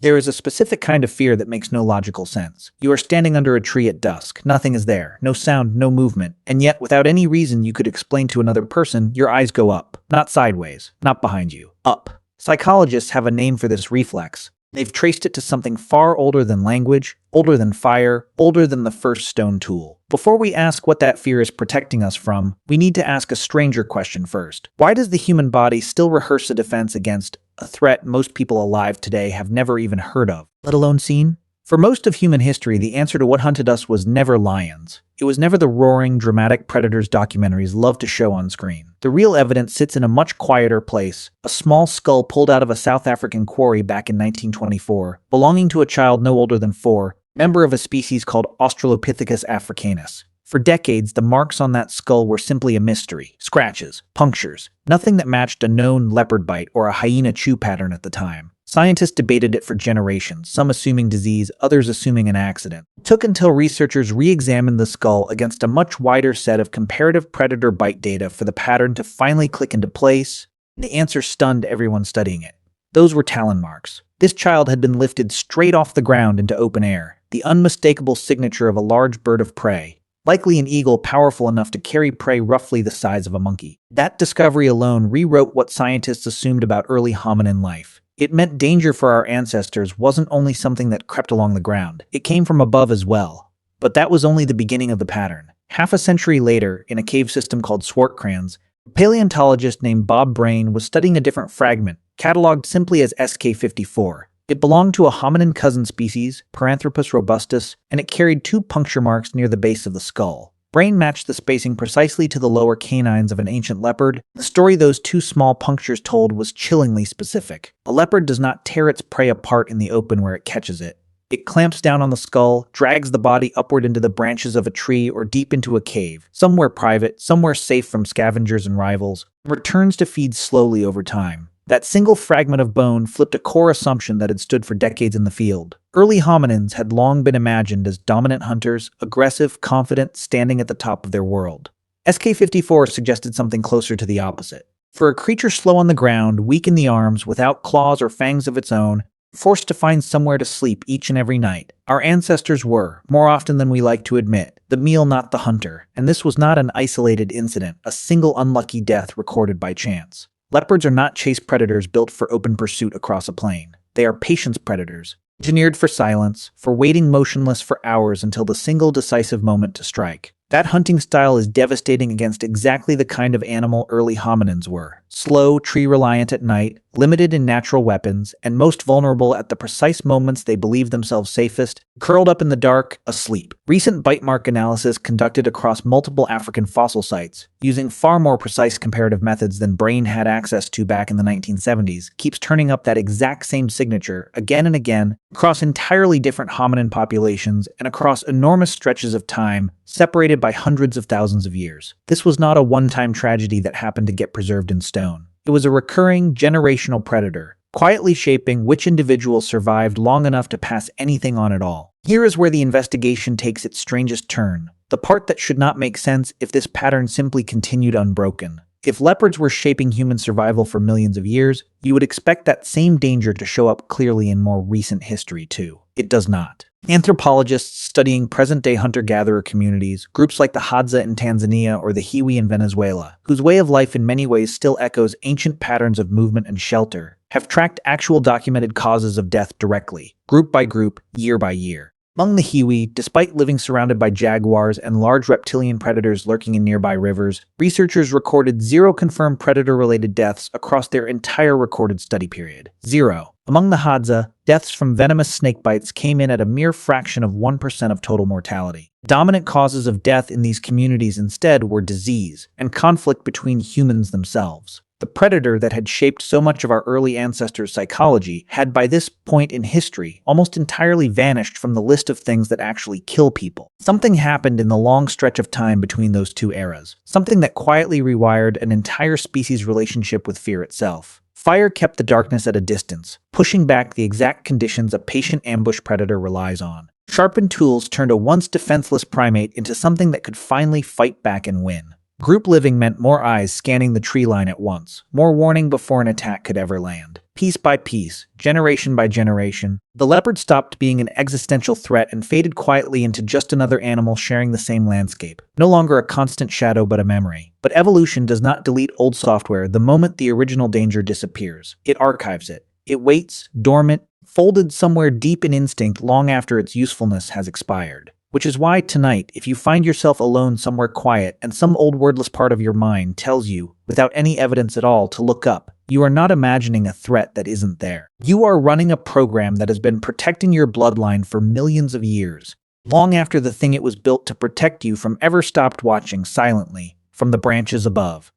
There is a specific kind of fear that makes no logical sense. You are standing under a tree at dusk, nothing is there, no sound, no movement, and yet without any reason you could explain to another person, your eyes go up. Not sideways, not behind you, up. Psychologists have a name for this reflex. They've traced it to something far older than language, older than fire, older than the first stone tool. Before we ask what that fear is protecting us from, we need to ask a stranger question first. Why does the human body still rehearse a defense against a threat most people alive today have never even heard of, let alone seen? For most of human history, the answer to what hunted us was never lions. It was never the roaring, dramatic predators documentaries love to show on screen. The real evidence sits in a much quieter place, a small skull pulled out of a South African quarry back in 1924, belonging to a child no older than 4, member of a species called Australopithecus africanus. For decades, the marks on that skull were simply a mystery. Scratches, punctures, nothing that matched a known leopard bite or a hyena chew pattern at the time. Scientists debated it for generations, some assuming disease, others assuming an accident. It took until researchers re-examined the skull against a much wider set of comparative predator bite data for the pattern to finally click into place. The answer stunned everyone studying it. Those were talon marks. This child had been lifted straight off the ground into open air, the unmistakable signature of a large bird of prey, likely an eagle powerful enough to carry prey roughly the size of a monkey. That discovery alone rewrote what scientists assumed about early hominin life. It meant danger for our ancestors wasn't only something that crept along the ground, it came from above as well. But that was only the beginning of the pattern. Half a century later, in a cave system called Swartkrans, a paleontologist named Bob Brain was studying a different fragment, cataloged simply as SK54. It belonged to a hominin cousin species, Paranthropus robustus, and it carried 2 puncture marks near the base of the skull. Brain matched the spacing precisely to the lower canines of an ancient leopard. The story those 2 small punctures told was chillingly specific. A leopard does not tear its prey apart in the open where it catches it. It clamps down on the skull, drags the body upward into the branches of a tree or deep into a cave, somewhere private, somewhere safe from scavengers and rivals, and returns to feed slowly over time. That single fragment of bone flipped a core assumption that had stood for decades in the field. Early hominins had long been imagined as dominant hunters, aggressive, confident, standing at the top of their world. SK54 suggested something closer to the opposite. For a creature slow on the ground, weak in the arms, without claws or fangs of its own, forced to find somewhere to sleep each and every night, our ancestors were, more often than we like to admit, the meal not the hunter, and this was not an isolated incident, a single unlucky death recorded by chance. Leopards are not chase predators built for open pursuit across a plain. They are patience predators, engineered for silence, for waiting motionless for hours until the single decisive moment to strike. That hunting style is devastating against exactly the kind of animal early hominins were. Slow, tree-reliant at night, limited in natural weapons, and most vulnerable at the precise moments they believed themselves safest, curled up in the dark, asleep. Recent bite mark analysis conducted across multiple African fossil sites, using far more precise comparative methods than Brain had access to back in the 1970s, keeps turning up that exact same signature again and again across entirely different hominin populations and across enormous stretches of time, separated by hundreds of thousands of years. This was not a one-time tragedy that happened to get preserved in stone. It was a recurring, generational predator, quietly shaping which individuals survived long enough to pass anything on at all. Here is where the investigation takes its strangest turn, the part that should not make sense if this pattern simply continued unbroken. If leopards were shaping human survival for millions of years, you would expect that same danger to show up clearly in more recent history too. It does not. Anthropologists studying present-day hunter-gatherer communities, groups like the Hadza in Tanzania or the Hiwi in Venezuela, whose way of life in many ways still echoes ancient patterns of movement and shelter, have tracked actual documented causes of death directly, group by group, year by year. Among the Hiwi, despite living surrounded by jaguars and large reptilian predators lurking in nearby rivers, researchers recorded 0 confirmed predator-related deaths across their entire recorded study period. 0. Among the Hadza, deaths from venomous snake bites came in at a mere fraction of 1% of total mortality. Dominant causes of death in these communities instead were disease and conflict between humans themselves. The predator that had shaped so much of our early ancestors' psychology had by this point in history almost entirely vanished from the list of things that actually kill people. Something happened in the long stretch of time between those 2 eras, something that quietly rewired an entire species' relationship with fear itself. Fire kept the darkness at a distance, pushing back the exact conditions a patient ambush predator relies on. Sharpened tools turned a once defenseless primate into something that could finally fight back and win. Group living meant more eyes scanning the tree line at once, more warning before an attack could ever land. Piece by piece, generation by generation, the leopard stopped being an existential threat and faded quietly into just another animal sharing the same landscape. No longer a constant shadow but a memory. But evolution does not delete old software the moment the original danger disappears. It archives it. It waits, dormant, folded somewhere deep in instinct long after its usefulness has expired. Which is why tonight, if you find yourself alone somewhere quiet and some old wordless part of your mind tells you, without any evidence at all, to look up, you are not imagining a threat that isn't there. You are running a program that has been protecting your bloodline for millions of years, long after the thing it was built to protect you from ever stopped watching silently from the branches above.